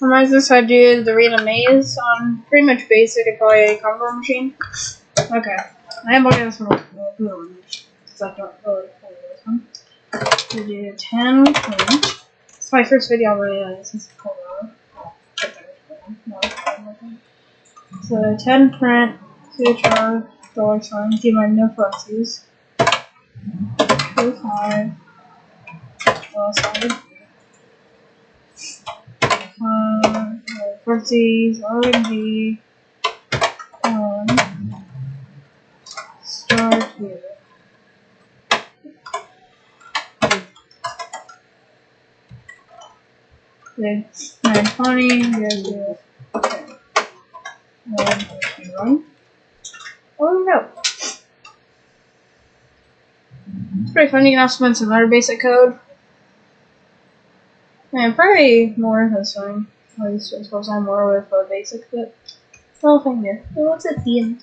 Reminds us how to do the random maze on pretty much basic and probably a Commodore machine. Okay. I am looking at this one because I don't really play this one. We do 10 print. It's my first video really since Commodore. So 10 print, CHR, $sign, give my no parentheses. 25 $. Parentheses, RMD, start here. Okay, 920, yeah, okay. Run. Oh no. It's pretty fun. You can also find some other basic code. And probably more this time. At least I suppose I'm more with basic, but well, thing here. Well, what's at the end?